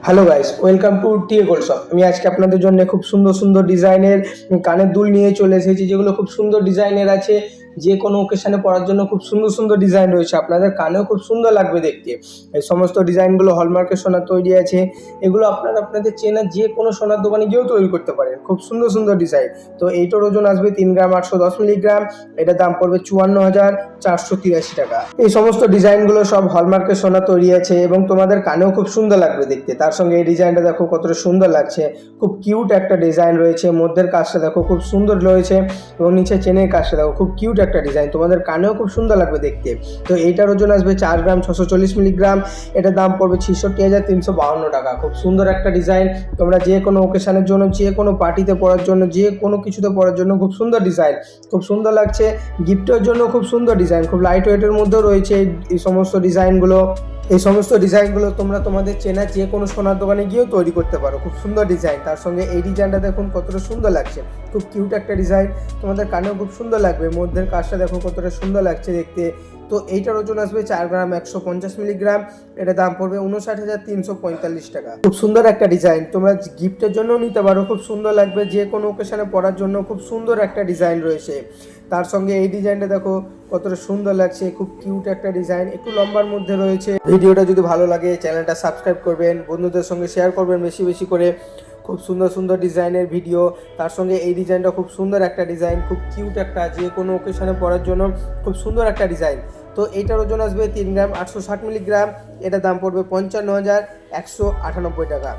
Hello guys, welcome to TA gold shop. আমি আজকে আপনাদের জন্য খুব সুন্দর সুন্দর ডিজাইনের কানের দুল নিয়ে চলে এসেছি, যেগুলো খুব সুন্দর ডিজাইনের আছে। যে কোনো ওকেশনে পরার জন্য খুব সুন্দর সুন্দর ডিজাইন রয়েছে, আপনাদের কানেও খুব সুন্দর লাগবে দেখতে। এই সমস্ত ডিজাইনগুলো হলমার্কের সোনার তৈরি আছে। এগুলো আপনারা আপনাদের চেনা যে কোনো সোনার দোকানে গিয়েও তৈরি করতে পারেন। খুব সুন্দর সুন্দর ডিজাইন। তো এইটার ওজন আসবে 3 গ্রাম 810 মিলিগ্রাম। এটার দাম পড়বে 54,483 টাকা। এই সমস্ত ডিজাইনগুলো সব হলমার্কের সোনা তৈরি আছে এবং তোমাদের কানেও খুব সুন্দর লাগবে দেখতে। তার সঙ্গে এই ডিজাইনটা দেখো কতটা সুন্দর লাগছে, খুব কিউট একটা ডিজাইন রয়েছে। মধ্যের কাজটা দেখো খুব সুন্দর রয়েছে এবং নিচে চেনের কাজটা দেখো খুব কিউট একটা ডিজাইন, তোমাদের কানেও খুব সুন্দর লাগবে দেখতে। তো এইটার ওজন আসবে 4 গ্রাম 640 মিলিগ্রাম। এটার দাম পড়বে 66,352 টাকা। খুব সুন্দর একটা ডিজাইন, তোমরা যে কোনো ওকেশনের জন্য, যে কোনো পার্টিতে পরার জন্য, যে কোনো কিছুতে পরার জন্য খুব সুন্দর ডিজাইন, খুব সুন্দর লাগছে। গিফটের জন্য খুব সুন্দর ডিজাইন, খুব লাইট ওয়েটের মধ্যেও রয়েছে এই সমস্ত ডিজাইনগুলো। এই সমস্ত ডিজাইনগুলো তোমরা তোমাদের চেনা যে কোনো সোনার দোকানে গিয়েও তৈরি করতে পারো। খুব সুন্দর ডিজাইন, তার সঙ্গে এই ডিজাইনটা দেখুন কতটা সুন্দর লাগছে, খুব কিউট একটা ডিজাইন, তোমাদের কানেও খুব সুন্দর লাগবে। মধ্যের কাজটা দেখো কতটা সুন্দর লাগছে দেখতে। তো এইটার ওজন আসবে 4 গ্রাম 150 মিলিগ্রাম। এটা দাম পড়বে 59,345 টাকা। খুব সুন্দর একটা ডিজাইন, তোমরা গিফটের জন্যও নিতে পারো, খুব সুন্দর লাগবে। যে কোনো ওকেশনে পরার জন্য খুব সুন্দর একটা ডিজাইন রয়েছে। তার সঙ্গে এই ডিজাইনটা দেখো কতটা সুন্দর লাগছে, খুব কিউট একটা ডিজাইন, একটু লম্বার মধ্যে রয়েছে। ভিডিওটা যদি ভালো লাগে চ্যানেলটা সাবস্ক্রাইব করবেন, বন্ধুদের সঙ্গে শেয়ার করবেন বেশি বেশি করে। খুব সুন্দর সুন্দর ডিজাইনের ভিডিও। তার সঙ্গে এই ডিজাইনটা খুব সুন্দর একটা ডিজাইন, খুব কিউট একটা, যে কোনো ওকেশনে পরার জন্য খুব সুন্দর একটা ডিজাইন। তো এইটার ওজন আসবে 3 গ্রাম 860 মিলিগ্রাম। এটার দাম পড়বে 55,198 টাকা।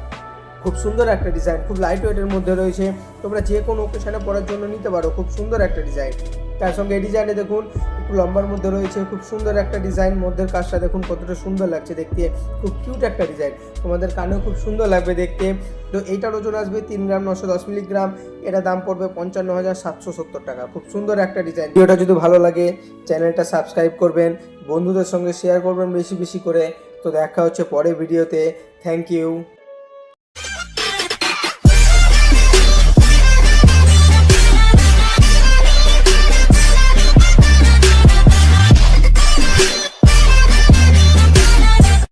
খুব সুন্দর একটা ডিজাইন, খুব লাইট ওয়েটের মধ্যে রয়েছে, তোমরা যে কোনো ওকেশনে পরার জন্য নিতে পারো। খুব সুন্দর একটা ডিজাইন। তার সঙ্গে এই ডিজাইনে দেখুন একটু লম্বার মধ্যে রয়েছে, খুব সুন্দর একটা ডিজাইন। মধ্যের কাজটা দেখুন কতটা সুন্দর লাগছে দেখতে, খুব কিউট একটা ডিজাইন, তোমাদের কানেও খুব সুন্দর লাগবে দেখতে। তো এইটার ওজন আসবে 3 গ্রাম 910 মিলিগ্রাম। এটা দাম পড়বে 55,770 টাকা। খুব সুন্দর একটা ডিজাইন। ভিডিওটা যদি ভালো লাগে চ্যানেলটা সাবস্ক্রাইব করবেন, বন্ধুদের সঙ্গে শেয়ার করবেন বেশি বেশি করে। তো দেখা হচ্ছে পরের ভিডিওতে। Thank you.